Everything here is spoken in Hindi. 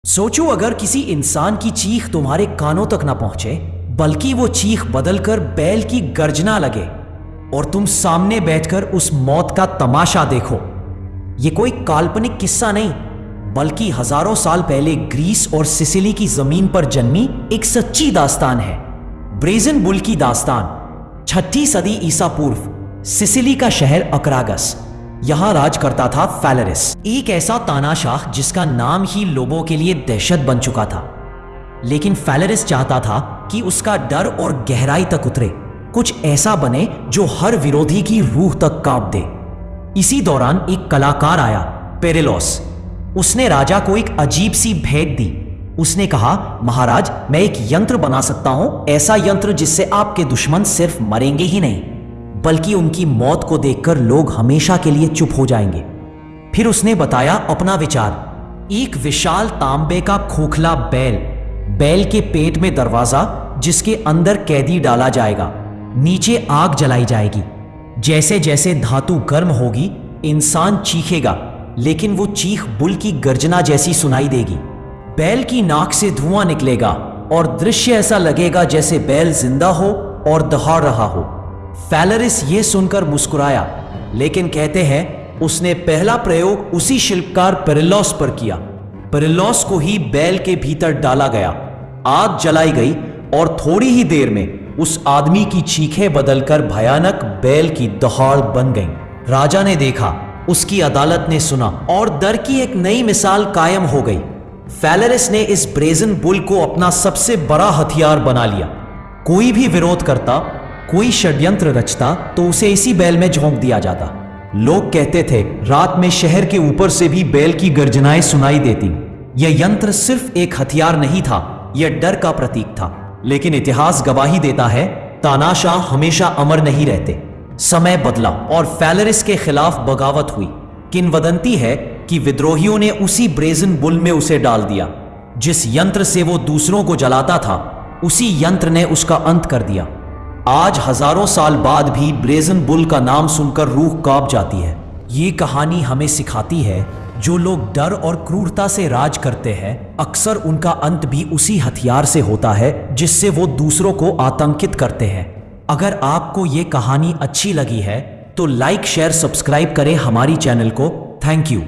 सोचो अगर किसी इंसान की चीख तुम्हारे कानों तक ना पहुंचे, बल्कि वो चीख बदलकर बैल की गर्जना लगे और तुम सामने बैठकर उस मौत का तमाशा देखो। ये कोई काल्पनिक किस्सा नहीं, बल्कि हजारों साल पहले ग्रीस और सिसिली की जमीन पर जन्मी एक सच्ची दास्तान है। ब्रेजन बुल की दास्तान। 6ठी सदी ईसा पूर्व, सिसिली का शहर अकरागस, यहां राज करता था फैलरिस, एक ऐसा तानाशाह जिसका नाम ही लोगों के लिए दहशत बन चुका था। लेकिन फैलरिस चाहता था कि उसका डर और गहराई तक उतरे, कुछ ऐसा बने जो हर विरोधी की रूह तक कांप दे। इसी दौरान एक कलाकार आया, पेरेलोस। उसने राजा को एक अजीब सी भेंट दी। उसने कहा, महाराज, मैं एक यंत्र बना सकता हूं, ऐसा यंत्र जिससे आपके दुश्मन सिर्फ मरेंगे ही नहीं, बल्कि उनकी मौत को देखकर लोग हमेशा के लिए चुप हो जाएंगे। फिर उसने बताया अपना विचार, एक विशाल तांबे का खोखला बैल के पेट में दरवाजा जिसके अंदर कैदी डाला जाएगा, नीचे आग जलाई जाएगी। जैसे जैसे धातु गर्म होगी, इंसान चीखेगा, लेकिन वो चीख बुल की गर्जना जैसी सुनाई देगी। बैल की नाक से धुआं निकलेगा और दृश्य ऐसा लगेगा जैसे बैल जिंदा हो और दहाड़ रहा हो। फैलरिस ये सुनकर मुस्कुराया, लेकिन कहते हैं उसने पहला प्रयोग उसी शिल्पकार पेरेलोस पर किया। पेरेलोस को ही बैल के भीतर डाला गया, आग जलाई गई और थोड़ी ही देर में उस आदमी की चीखें बदलकर भयानक बैल की दहाड़ बन गईं। राजा ने देखा, उसकी अदालत ने सुना और डर की एक नई मिसाल कायम हो गई। फैलरिस ने इस ब्रेजन बुल को अपना सबसे बड़ा हथियार बना लिया। कोई भी विरोध करता, कोई षड्यंत्र रचता, तो उसे इसी बैल में झोंक दिया जाता। लोग कहते थे रात में शहर के ऊपर से भी बैल की गर्जनाएं सुनाई देती। यह यंत्र सिर्फ एक हथियार नहीं था, यह डर का प्रतीक था। लेकिन इतिहास गवाही देता है, तानाशाह हमेशा अमर नहीं रहते। समय बदला और फैलरिस के खिलाफ बगावत हुई। किंवदंती है कि विद्रोहियों ने उसी ब्रेजन बुल में उसे डाल दिया। जिस यंत्र से वो दूसरों को जलाता था, उसी यंत्र ने उसका अंत कर दिया। आज हजारों साल बाद भी ब्रेजन बुल का नाम सुनकर रूह कांप जाती है। ये कहानी हमें सिखाती है, जो लोग डर और क्रूरता से राज करते हैं, अक्सर उनका अंत भी उसी हथियार से होता है जिससे वो दूसरों को आतंकित करते हैं। अगर आपको ये कहानी अच्छी लगी है तो लाइक, शेयर, सब्सक्राइब करें हमारी चैनल को। Thank you.